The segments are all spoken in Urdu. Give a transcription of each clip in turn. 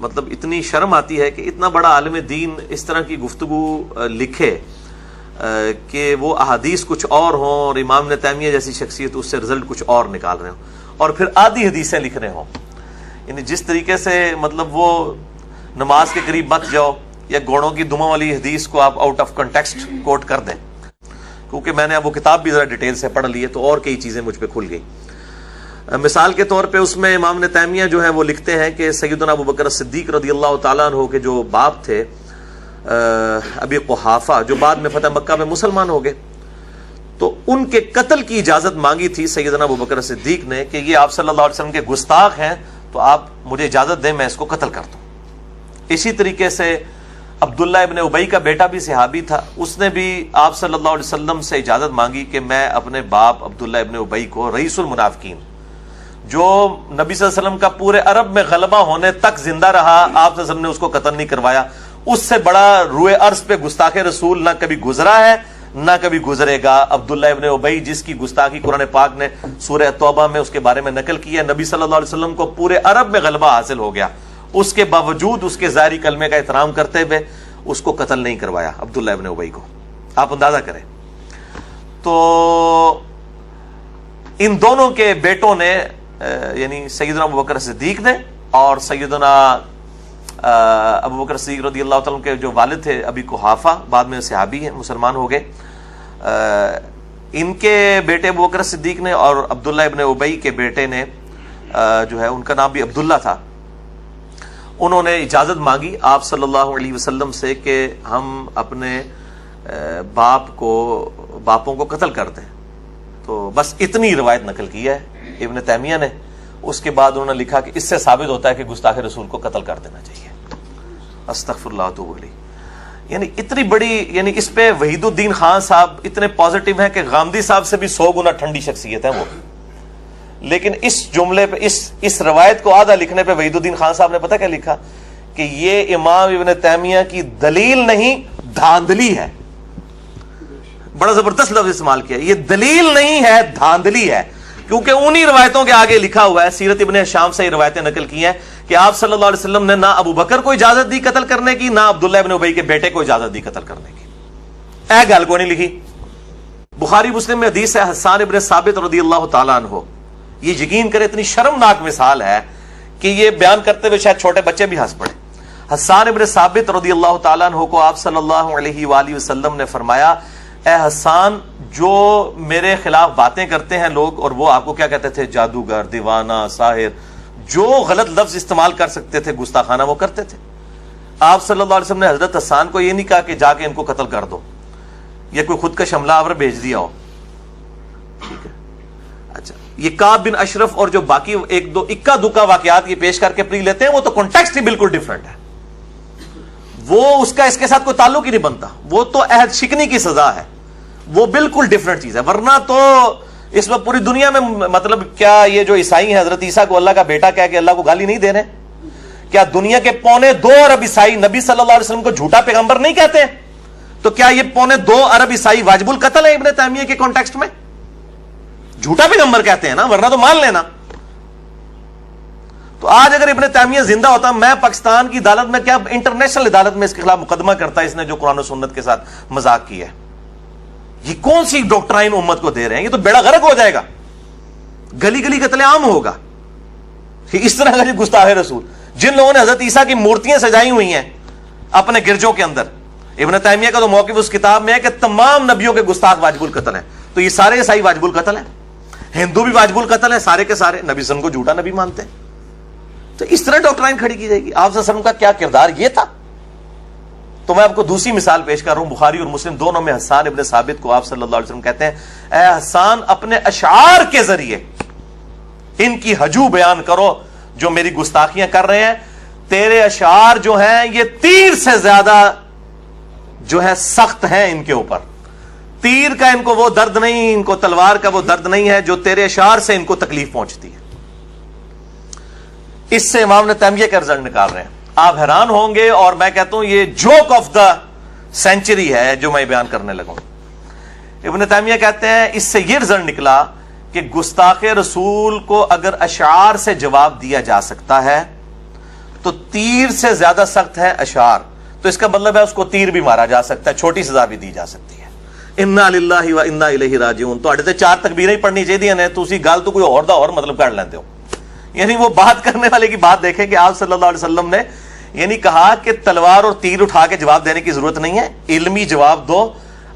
مطلب اتنی شرم آتی ہے کہ اتنا بڑا عالم دین اس طرح کی گفتگو لکھے کہ وہ احادیث کچھ اور ہوں اور امام ابن تیمیہ جیسی شخصیت اس سے رزلٹ کچھ اور نکال رہے ہوں اور پھر آدھی حدیثیں لکھ رہے ہوں. یعنی جس طریقے سے مطلب وہ نماز کے قریب مت جاؤ یا گھوڑوں کی دموں والی حدیث کو آپ آؤٹ آف کنٹیکسٹ کوٹ کر دیں, کیونکہ میں نے اب وہ کتاب بھی ذرا ڈیٹیل سے پڑھ لی ہے تو اور کئی چیزیں مجھ پہ کھل گئی. مثال کے طور پہ اس میں امام ابن تیمیہ جو ہے وہ لکھتے ہیں کہ سیدنا ابو بکر صدیق رضی اللہ تعالیٰ عنہ کے جو باپ تھے ابی قحافہ, جو بعد میں فتح مکہ میں مسلمان ہو گئے, تو ان کے قتل کی اجازت مانگی تھی سیدنا ابو بکر صدیق نے کہ یہ آپ صلی اللہ علیہ وسلم کے گستاخ ہیں, تو آپ مجھے اجازت دیں میں اس کو قتل کر دوں. اسی طریقے سے عبداللہ ابن ابی کا بیٹا بھی صحابی تھا, اس نے بھی آپ صلی اللہ علیہ وسلم سے اجازت مانگی کہ میں اپنے باپ عبداللہ ابن ابی کو رئیس المنافقین, جو نبی صلی اللہ علیہ وسلم کا پورے عرب میں غلبہ ہونے تک زندہ رہا, آپ صلی اللہ علیہ وسلم نے اس کو قتل نہیں کروایا, اس سے بڑا روئے عرض پہ گستاخ رسول نہ کبھی گزرا ہے نہ کبھی گزرے گا. عبداللہ ابن ابی جس کی گستاخی قرآن پاک نے سورہ توبہ میں اس کے بارے میں نقل کی ہے, نبی صلی اللہ علیہ وسلم کو پورے عرب میں غلبہ حاصل ہو گیا, اس کے باوجود اس کے ظاہری کلمے کا احترام کرتے ہوئے اس کو قتل نہیں کروایا عبداللہ ابن ابی کو. آپ اندازہ کریں. تو ان دونوں کے بیٹوں نے یعنی سیدنا ابو بکر صدیق نے اور سیدنا ابو بکر صدیق رضی اللہ تعالیٰ کے جو والد تھے ابی قحافہ, بعد میں صحابی ہیں, مسلمان ہو گئے, ان کے بیٹے ابو بکر صدیق نے اور عبداللہ ابن ابی کے بیٹے نے جو ہے ان کا نام بھی عبداللہ تھا, انہوں نے اجازت مانگی آپ صلی اللہ علیہ وسلم سے کہ ہم اپنے باپوں کو قتل کر دیں. تو بس اتنی روایت نقل کی ہے ابن تیمیہ نے. اس کے بعد انہوں نے لکھا کہ اس سے ثابت ہوتا ہے کہ گستاخ رسول کو قتل کر دینا چاہیے. استغفر اللہ واتوب الیہ. یعنی اتنی بڑی, یعنی اس پہ وحید الدین خان صاحب اتنے پازیٹیو ہیں کہ غامدی صاحب سے بھی 100 گنا ٹھنڈی شخصیت ہے وہ, لیکن اس جملے پہ اس روایت کو آدھا لکھنے پہ وحید الدین خان صاحب نے پتہ کیا لکھا کہ یہ امام ابن تیمیہ کی دلیل نہیں دھاندلی ہے. بڑا زبردست لفظ استعمال کیا, یہ دلیل نہیں ہے دھاندلی ہے, کیونکہ انہی روایتوں کے آگے لکھا ہوا ہے, سیرت ابن ہشام سے یہ روایتیں نقل کی ہیں کہ آپ صلی اللہ علیہ وسلم نے نہ ابو بکر کو اجازت دی قتل کرنے کی, نہ عبداللہ ابن ابی کے بیٹے کو اجازت دی قتل کرنے کی. اے گل کو نہیں لکھی. بخاری مسلم میں حدیث ہے حسان ابن ثابت رضی اللہ تعالیٰ عنہ, یہ یقین کرے اتنی شرمناک مثال ہے کہ یہ بیان کرتے ہوئے شاید چھوٹے بچے بھی ہنس پڑے. حسان ابن ثابت رضی اللہ تعالیٰ عنہ کو آپ صلی اللہ علیہ وآلہ وسلم نے فرمایا, اے حسان, جو میرے خلاف باتیں کرتے ہیں لوگ, اور وہ آپ کو کیا کہتے تھے, جادوگر, دیوانہ, ساحر, جو غلط لفظ استعمال کر سکتے تھے گستاخانہ وہ کرتے تھے. آپ صلی اللہ علیہ وسلم نے حضرت حسان کو یہ نہیں کہا کہ جا کے ان کو قتل کر دو یا کوئی خود کا شملہ آور بھیج دیا ہو. ٹھیک ہے, اچھا, یہ کعب بن اشرف اور جو باقی ایک دو اکا دکا واقعات یہ پیش کر کے پری لیتے ہیں, وہ تو کانٹیکسٹ ہی بالکل ڈیفرنٹ ہے, وہ اس کا اس کے ساتھ کوئی تعلق ہی نہیں بنتا, وہ تو عہد شکنی کی سزا ہے, وہ بالکل ڈیفرنٹ چیز ہے. ورنہ تو اس میں پوری دنیا میں مطلب کیا یہ جو عیسائی ہیں حضرت عیسیٰ کو اللہ کا بیٹا کہہ کے اللہ کو گالی نہیں دے رہے, کیا دنیا کے 2.25 ارب عیسائی نبی صلی اللہ علیہ وسلم کو جھوٹا پیغمبر نہیں کہتے ہیں؟ تو کیا یہ 2.25 ارب عیسائی واجب القتل ہے ابن تیمیہ کے کانٹیکسٹ میں؟ جھوٹا پیغمبر کہتے ہیں نا, ورنہ تو مان لینا. تو آج اگر ابن تیمیہ زندہ ہوتا, میں پاکستان کی عدالت میں کیا انٹرنیشنل عدالت میں اس کے خلاف مقدمہ کرتا, اس نے جو قرآن و سنت کے ساتھ مذاق کیا ہے. یہ کون سی ڈاکٹرائن امت کو دے رہے ہیں, یہ تو بیڑا غرق ہو جائے گا, گلی گلی قتل عام ہوگا. اس طرح کا گستاخ رسول, جن لوگوں نے حضرت عیسیٰ کی مورتیاں سجائی ہوئی ہیں اپنے گرجوں کے اندر, ابن تیمیہ کا تو موقف اس کتاب میں ہے کہ تمام نبیوں کے گستاخ واجب القتل ہیں. تو یہ سارے عیسائی واجب القتل ہیں, ہندو بھی واجب القتل ہیں, سارے کے سارے نبی صلی اللہ علیہ وسلم کو جھوٹا نبی مانتے ہیں. تو اس طرح ڈاکٹرائن کھڑی کی جائے گی. آپ صلی اللہ علیہ وسلم کا کیا کردار یہ تھا. تو میں آپ کو دوسری مثال پیش کر رہا ہوں, بخاری اور مسلم دونوں میں حسان ابن ثابت کو آپ صلی اللہ علیہ وسلم کہتے ہیں, اے حسان, اپنے اشعار کے ذریعے ان کی ہجو بیان کرو جو میری گستاخیاں کر رہے ہیں. تیرے اشعار جو ہیں یہ تیر سے زیادہ جو ہے سخت ہیں ان کے اوپر. تیر کا ان کو وہ درد نہیں, ان کو تلوار کا وہ درد نہیں ہے جو تیرے اشعار سے ان کو تکلیف پہنچتی ہے. اس سے امام نے تیمیہ کا رزلٹ نکال رہے ہیں. آپ حیران ہوں گے, اور میں کہتا ہوں یہ جوک آف دا سینچری ہے جو میں بیان کرنے لگوں. ابن تیمیہ کہتے ہیں اس سے یہ رزلٹ نکلا کہ گستاخ رسول کو اگر اشعار سے جواب دیا جا سکتا ہے تو تیر سے زیادہ سخت ہے اشعار، تو اس کا مطلب ہے اس کو تیر بھی مارا جا سکتا ہے، چھوٹی سزا بھی دی جا سکتی ہے۔ انا للہ و انا الیہ راجعون، تو اڑتے 4 تکبیریں ہی پڑھنی چاہیے نے، تسی گل تو کوئی اور دا اور مطلب کر لیندے ہو۔ یعنی وہ بات کرنے والے کی بات دیکھیں کہ آپ صلی اللہ علیہ وسلم نے یعنی کہا کہ تلوار اور تیر اٹھا کے جواب دینے کی ضرورت نہیں ہے، علمی جواب دو،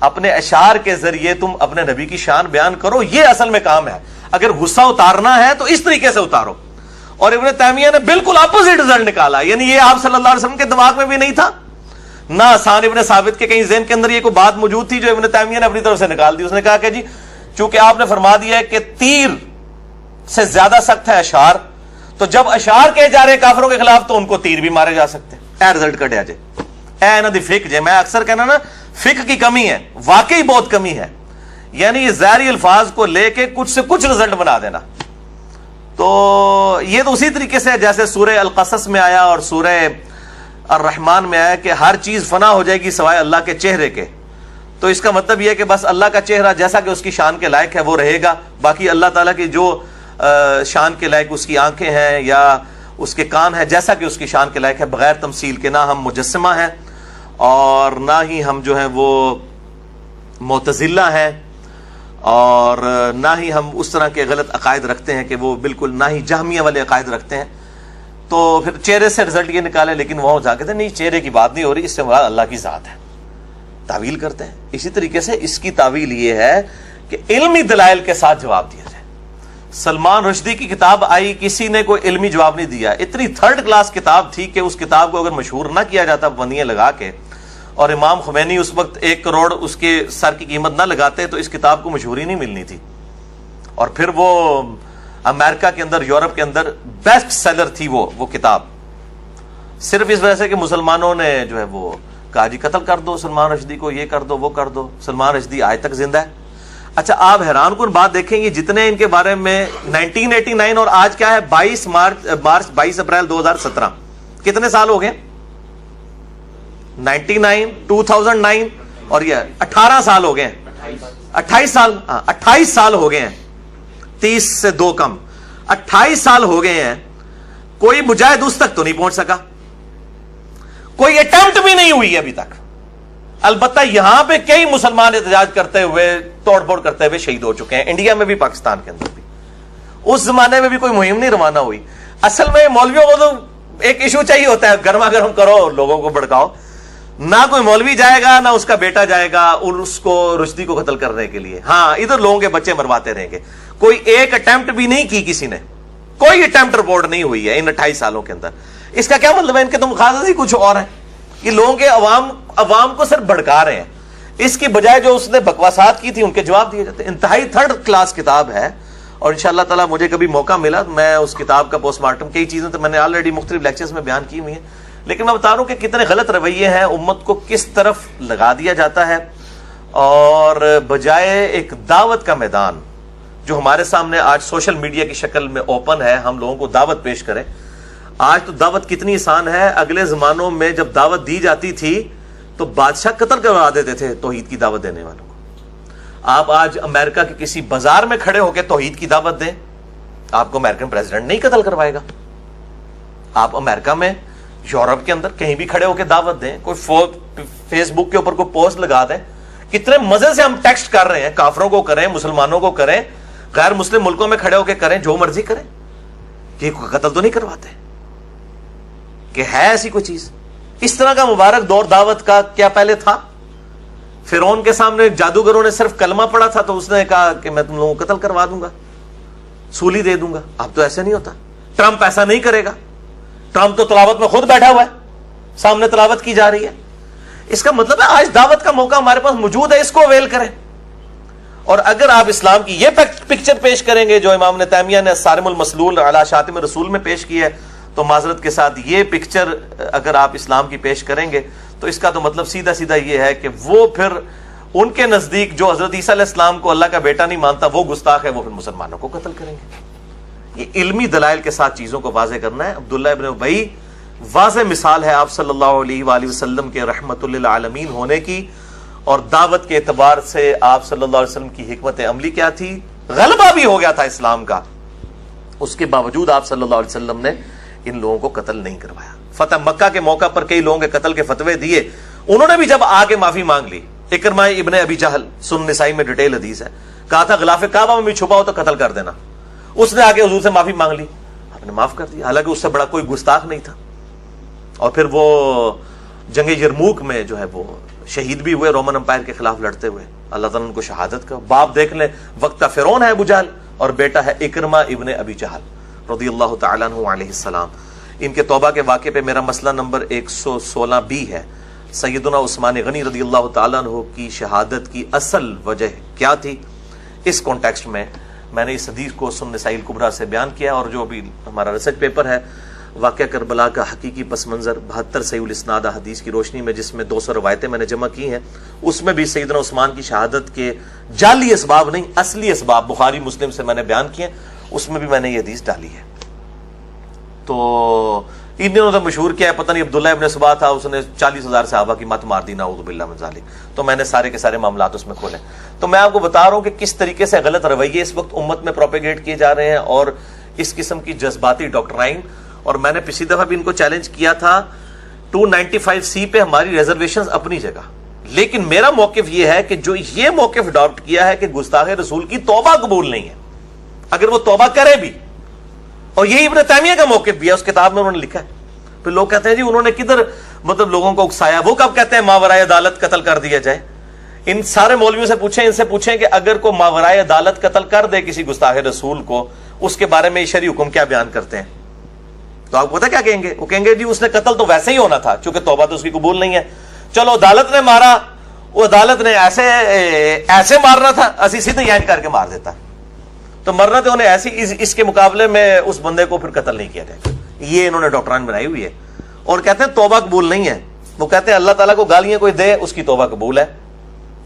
اپنے اشعار کے ذریعے تم اپنے نبی کی شان بیان کرو، یہ اصل میں کام ہے۔ اگر غصہ اتارنا ہے تو اس طریقے سے اتارو۔ اور ابن تیمیہ نے بالکل اپوزٹ رزلٹ نکالا، یعنی یہ آپ صلی اللہ علیہ وسلم کے دماغ میں بھی نہیں تھا، نہ حسان ابن ثابت کے کہیں ذہن کے اندر یہ کوئی بات موجود تھی جو ابن تیمیہ نے اپنی طرف سے نکال دی۔ اس نے کہا کہ جی چونکہ آپ نے فرما دیا ہے کہ تیر سے زیادہ سخت ہے اشعار، تو جب اشعار کہے جا رہے ہیں کافروں کے خلاف تو ان کو تیر بھی مارے جا سکتے ہیں۔ اے رزلٹ کڈیا جے، اے انہاں دی فقہ جے، میں اکثر کہنا نا فقہ کی کمی ہے، واقعی بہت کمی ہے، یعنی یہ ظاہری الفاظ کو لے کے کچھ سے کچھ رزلٹ بنا دینا۔ تو یہ تو اسی طریقے سے جیسے سورہ القصص میں آیا اور سورہ الرحمن میں آیا کہ ہر چیز فنا ہو جائے گی سوائے اللہ کے چہرے کے، تو اس کا مطلب یہ ہے کہ بس اللہ کا چہرہ جیسا کہ اس کی شان کے لائق ہے وہ رہے گا، باقی اللہ تعالیٰ کی جو شان کے لائق اس کی آنکھیں ہیں یا اس کے کان ہیں جیسا کہ اس کی شان کے لائق ہے، بغیر تمثیل کے، نہ ہم مجسمہ ہیں اور نہ ہی ہم جو ہیں وہ معتزلہ ہیں، اور نہ ہی ہم اس طرح کے غلط عقائد رکھتے ہیں کہ وہ بالکل، نہ ہی جہمیہ والے عقائد رکھتے ہیں۔ تو پھر چہرے سے رزلٹ یہ نکالے، لیکن وہاں جا کے تھے نہیں چہرے کی بات نہیں ہو رہی، اس سے مراد اللہ کی ذات ہے، تعویل کرتے ہیں۔ اسی طریقے سے اس کی تعویل یہ ہے کہ علمی دلائل کے ساتھ جواب دیا جائے۔ سلمان رشدی کی کتاب آئی، کسی نے کوئی علمی جواب نہیں دیا، اتنی 3rd کلاس کتاب تھی کہ اس کتاب کو اگر مشہور نہ کیا جاتا بندیاں لگا کے، اور امام خمینی اس وقت 1 کروڑ اس کے سر کی قیمت نہ لگاتے تو اس کتاب کو مشہوری نہیں ملنی تھی۔ اور پھر وہ امریکہ کے اندر، یورپ کے اندر بیسٹ سیلر تھی وہ کتاب، صرف اس وجہ سے کہ مسلمانوں نے جو ہے وہ کہا جی قتل کر دو سلمان رشدی کو، یہ کر دو وہ کر دو۔ سلمان رشدی آج تک زندہ ہے۔ اچھا آپ حیران کن بات دیکھیں گے، جتنے ان کے بارے میں 1989 اور آج کیا ہے 22 اپریل 2017، کتنے سال ہو گئے؟ 99 2009 اور یہ 18 سال ہو گئے ہیں، 28 سال، 28 سال ہو گئے ہیں، 30 سے 2 کم، 28 سال ہو گئے ہیں۔ کوئی مجاہد اس تک تو نہیں پہنچ سکا، کوئی اٹیمپٹ بھی نہیں ہوئی ابھی تک۔ البتہ یہاں پہ کئی مسلمان احتجاج کرتے ہوئے، توڑ پھوڑ کرتے ہوئے شہید ہو چکے ہیں، انڈیا میں بھی پاکستان کے اندر بھی۔ اس زمانے میں بھی کوئی مہم نہیں روانہ ہوئی۔ اصل میں مولویوں کو تو ایک ایشو چاہیے ہوتا ہے، گرما گرم کرو، لوگوں کو بھڑکاؤ۔ نہ کوئی مولوی جائے گا نہ اس کا بیٹا جائے گا اور اس کو رشدی کو قتل کرنے کے لیے، ہاں ادھر لوگوں کے بچے مرواتے رہیں گے۔ کوئی ایک اٹیمپٹ بھی نہیں کی کسی نے، کوئی اٹیمپٹ رپورٹ نہیں ہوئی ہے ان 28 سالوں کے اندر۔ اس کا کیا مطلب ہے؟ ان کے تو مقاصد ہی کچھ اور ہیں، یہ لوگوں کے عوام کو صرف بھڑکا رہے ہیں، اس کی بجائے جو اس نے بکواسات کی تھی ان کے جواب دیے جاتے ہیں۔ انتہائی 3rd کلاس کتاب ہے، اور انشاءاللہ تعالی مجھے کبھی موقع ملا میں اس کتاب کا پوسٹ مارٹم، کئی چیزیں تو میں نے آلریڈی مختلف لیکچرز میں بیان کی ہوئی ہیں، لیکن میں بتا رہا ہوں کہ کتنے غلط رویے ہیں، امت کو کس طرف لگا دیا جاتا ہے، اور بجائے ایک دعوت کا میدان جو ہمارے سامنے آج سوشل میڈیا کی شکل میں اوپن ہے، ہم لوگوں کو دعوت پیش کریں۔ آج تو دعوت کتنی آسان ہے، اگلے زمانوں میں جب دعوت دی جاتی تھی تو بادشاہ قتل کروا دیتے تھے توحید کی دعوت دینے والوں کو۔ آپ آج امریکہ کے کسی بازار میں کھڑے ہو کے توحید کی دعوت دیں، آپ کو امریکن پریزیڈنٹ نہیں قتل کروائے گا۔ آپ امریکہ میں، یورپ کے اندر کہیں بھی کھڑے ہو کے دعوت دیں، کوئی فیس بک کے اوپر کوئی پوسٹ لگا دیں، کتنے مزے سے ہم ٹیکسٹ کر رہے ہیں، کافروں کو کریں، مسلمانوں کو کریں، غیر مسلم ملکوں میں کھڑے ہو کے کریں، جو مرضی کریں، کہ قتل تو نہیں کرواتے، کہ ہے ایسی کوئی چیز؟ اس طرح کا مبارک دور دعوت کا کیا پہلے تھا؟ فرعون کے سامنے جادوگروں نے صرف کلمہ پڑھا تھا تو اس نے کہا کہ میں تم لوگوں کو قتل کروا دوں گا، سولی دے دوں گا۔ اب تو ایسے نہیں ہوتا، ٹرمپ ایسا نہیں کرے گا، ٹرمپ تو تلاوت میں خود بیٹھا ہوا ہے، سامنے تلاوت کی جا رہی ہے۔ اس کا مطلب ہے آج دعوت کا موقع ہمارے پاس موجود ہے، اس کو اویل کریں۔ اور اگر آپ اسلام کی یہ پکچر پیش کریں گے جو امام ابن تیمیہ نے صارم المسلول علی شاتم رسول میں پیش کی ہے، تو معذرت کے ساتھ یہ پکچر اگر آپ اسلام کی پیش کریں گے تو اس کا تو مطلب سیدھا سیدھا یہ ہے کہ وہ پھر ان کے نزدیک جو حضرت عیسیٰ علیہ السلام کو اللہ کا بیٹا نہیں مانتا وہ گستاخ ہے، وہ پھر مسلمانوں کو قتل کریں گے۔ یہ علمی دلائل کے ساتھ چیزوں کو واضح کرنا ہے۔ عبداللہ ابن ابی واضح مثال ہے آپ صلی اللہ علیہ وآلہ وسلم کے رحمت للعالمین ہونے کی، اور دعوت کے اعتبار سے آپ صلی اللہ علیہ وسلم کی حکمت عملی کیا تھی۔ غلبہ بھی ہو گیا تھا اسلام کا، اس کے باوجود آپ صلی اللہ علیہ وسلم نے ان لوگوں کو قتل نہیں کروایا۔ فتح مکہ کے موقع پر کئی لوگوں کے قتل کے فتوے دیے, انہوں نے بھی جب آ کے معافی مانگ لی. اکرمہ ابن ابی جہل, سنن نسائی میں ڈیٹیل حدیث ہے, کہا تھا غلاف کعبہ میں بھی چھپا ہو تو قتل کر دینا. اس نے آ کے حضور سے معافی مانگ لی, آپ نے معاف کر دیا, حالانکہ اس سے بڑا کوئی گستاخ نہیں تھا. اور پھر وہ جنگ یرموک میں جو ہے وہ شہید بھی ہوئے رومن امپائر کے خلاف لڑتے ہوئے, اللہ تعالیٰ نے ان کو شہادت کا. باپ دیکھ لیں, وقت کا فرعون ہے ابو جہل, اور بیٹا ہے اکرمہ ابن ابی جہل رضی اللہ تعالیٰ عنہ علیہ السلام. ان کے توبہ کے واقعے پہ میرا مسئلہ نمبر 116B ہے. سیدنا عثمان غنی رضی اللہ تعالیٰ عنہ کی شہادت کی اصل وجہ کیا تھی, اس کانٹیکسٹ میں میں نے اس حدیث کو سنن نسائی الکبریٰ سے بیان کیا. اور جو ابھی ہمارا ریسرچ پیپر ہے واقعہ کربلا کا حقیقی پس منظر 72 صحیح الاسناد حدیث کی روشنی میں, جس میں 200 روایتیں میں نے جمع کی ہیں, اس میں بھی سیدنا عثمان کی شہادت کے جعلی اسباب نہیں اصلی اسباب بخاری مسلم سے میں نے بیان کیے, اس میں بھی میں نے یہ حدیث ڈالی ہے. تو ان دنوں تو مشہور کیا ہے, پتہ نہیں عبداللہ ابن سبا تھا, اس نے 40,000 صحابہ کی مت مار دی, نعوذ باللہ من ذالک. تو میں نے سارے کے سارے معاملات اس میں کھولے. تو میں آپ کو بتا رہا ہوں کہ کس طریقے سے غلط رویے اس وقت امت میں پروپیگیٹ کیے جا رہے ہیں, اور اس قسم کی جذباتی ڈاکٹرائن. اور میں نے پچھلی دفعہ بھی ان کو چیلنج کیا تھا 295C پہ ہماری ریزرویشنز اپنی جگہ, لیکن میرا موقف یہ ہے کہ جو یہ موقف اڈاپٹ کیا ہے کہ گستاخ رسول کی توبہ قبول نہیں ہے, اگر وہ توبہ کرے بھی, اور یہی ابن تیمیہ کا موقف بھی ہے, اس کتاب میں انہوں نے لکھا ہے. پھر لوگ کہتے ہیں جی انہوں نے کدھر مطلب لوگوں کو اکسایا, وہ کب کہتے ہیں ماورائے عدالت قتل کر دیا جائے. ان سارے مولویوں سے پوچھیں, ان سے پوچھیں کہ اگر کوئی ماورائے عدالت قتل کر دے کسی گستاخ رسول کو, اس کے بارے میں شرعی حکم کیا بیان کرتے ہیں, تو آپ کو پتا کیا کہیں گے, وہ کہیں گے جی اس نے قتل تو ویسے ہی ہونا تھا چونکہ توبہ تو اس کی قبول نہیں ہے. چلو عدالت نے مارا, وہ عدالت نے ایسے مارنا تھا, اسی سیدھے یعنی کر کے مار دیتا, تو مرنا تو انہیں ایسی, اس کے مقابلے میں اس بندے کو پھر قتل نہیں کیا جائے. یہ انہوں نے ڈاکٹران بنائی ہوئی ہے, اور کہتے ہیں توبہ قبول نہیں ہے. وہ کہتے ہیں اللہ تعالیٰ کو گالیاں کوئی دے اس کی توبہ قبول ہے,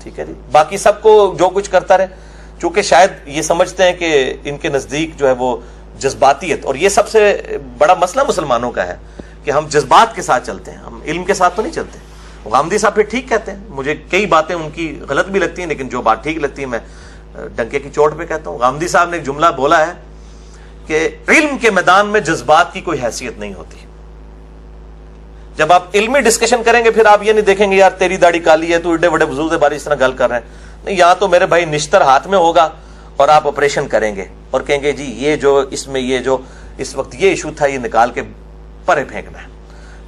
ٹھیک ہے جی, باقی سب کو جو کچھ کرتا رہے. چونکہ شاید یہ سمجھتے ہیں کہ ان کے نزدیک جو ہے وہ جذباتیت, اور یہ سب سے بڑا مسئلہ مسلمانوں کا ہے کہ ہم جذبات کے ساتھ چلتے ہیں, ہم علم کے ساتھ تو نہیں چلتے. غامدی صاحب پھر ٹھیک کہتے ہیں, مجھے کئی باتیں ان کی غلط بھی لگتی ہیں, لیکن جو بات ٹھیک لگتی ہے میں ڈنکے کی چوٹ پہ کہتا ہوں. غامدی صاحب نے ایک جملہ بولا ہے کہ علم کے میدان میں جذبات کی کوئی حیثیت نہیں ہوتی. جب آپ علمی ڈسکشن کریں گے پھر آپ یہ نہیں دیکھیں گے یار تیری داڑھی کالی ہے, تو ایڈے بڑے بزرگ بارے اس طرح گل کر رہے ہیں. نہیں, یہاں تو میرے بھائی نشتر ہاتھ میں ہوگا اور آپ آپریشن کریں گے اور کہیں گے جی یہ جو اس میں یہ جو اس وقت یہ ایشو تھا یہ نکال کے پرے پھینکنا ہے.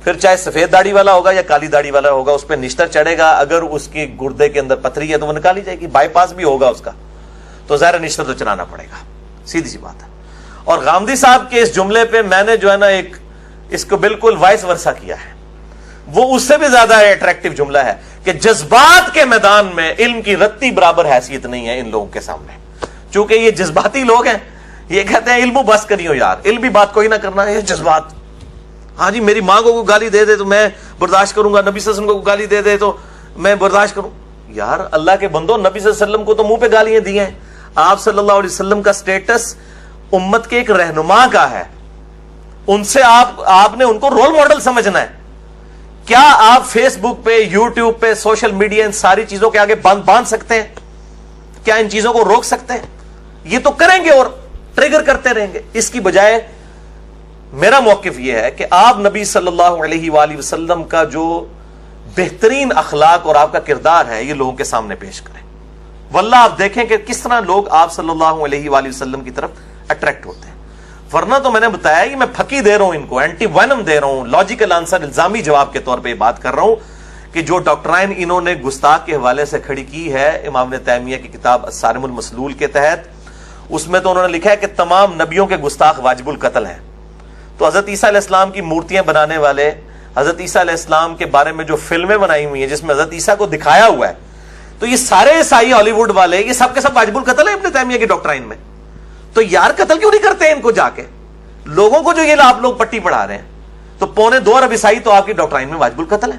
پھر چاہے سفید داڑھی والا ہوگا یا کالی داڑھی والا ہوگا, اس پہ نشتر چڑھے گا, اگر اس کی گردے کے اندر پتھری ہے تو وہ نکالی جائے گی, بائی پاس بھی ہوگا اس کا, تو ظاہر نشتر تو چلانا پڑے گا, سیدھی سی بات ہے. اور غامدی صاحب کے اس جملے پہ میں نے جو ہے نا ایک اس کو بالکل وائس ورسا کیا ہے, وہ اس سے بھی زیادہ اٹریکٹیو جملہ ہے کہ جذبات کے میدان میں علم کی رتی برابر حیثیت نہیں ہے ان لوگوں کے سامنے. چونکہ یہ جذباتی لوگ ہیں, یہ کہتے ہیں علم بس کریو یار, علم بھی بات کوئی نہ کرنا, یہ جذبات. ہاں جی میری ماں کو گالی دے دے تو میں برداشت کروں گا, نبی صلی اللہ علیہ وسلم کو گالی دے دے تو میں برداشت کروں. یار اللہ کے بندو, نبی صلی اللہ علیہ وسلم کو تو منہ پہ گالیاں دی ہیں. آپ صلی اللہ علیہ وسلم کا سٹیٹس امت کے ایک رہنما کا ہے, ان سے آپ نے ان کو رول ماڈل سمجھنا ہے. کیا آپ فیس بک پہ, یوٹیوب پہ, سوشل میڈیا, ان ساری چیزوں کے آگے باندھ سکتے ہیں؟ کیا ان چیزوں کو روک سکتے ہیں؟ یہ تو کریں گے اور ٹریگر کرتے رہیں گے. اس کی بجائے میرا موقف یہ ہے کہ آپ نبی صلی اللہ علیہ وآلہ وسلم کا جو بہترین اخلاق اور آپ کا کردار ہے یہ لوگوں کے سامنے پیش کریں. واللہ آپ دیکھیں کہ کس طرح لوگ آپ صلی اللہ علیہ وآلہ وسلم کی طرف اٹریکٹ ہوتے ہیں. ورنہ تو میں نے بتایا کہ میں پھکی دے رہا ہوں ان کو, اینٹی وینم دے رہا ہوں, لاجیکل آنسر, الزامی جواب کے طور پہ یہ بات کر رہا ہوں کہ جو ڈاکٹرائن انہوں نے گستاخ کے حوالے سے کھڑی کی ہے امام ابن تیمیہ کی کتاب الصارم المسلول کے تحت, اس میں تو انہوں نے لکھا ہے کہ تمام نبیوں کے گستاخ واجب القتل ہیں. تو حضرت عیسیٰ علیہ السلام کی مورتیاں بنانے والے, حضرت عیسیٰ علیہ السلام کے بارے میں جو فلمیں بنائی ہوئی ہیں جس میں حضرت عیسیٰ کو دکھایا ہوا ہے, تو یہ سارے عیسائی ہالی ووڈ والے یہ سب کے سب واجب القتل ہیں ابن تیمیہ کی ڈاکٹرائن میں. تو یار قتل کیوں نہیں کرتے ان کو جا کے؟ لوگوں کو جو یہ آپ لوگ پٹی پڑھا رہے ہیں, تو 2.25 ارب عیسائی تو آپ کی ڈاکٹرائن میں واجب القتل ہے.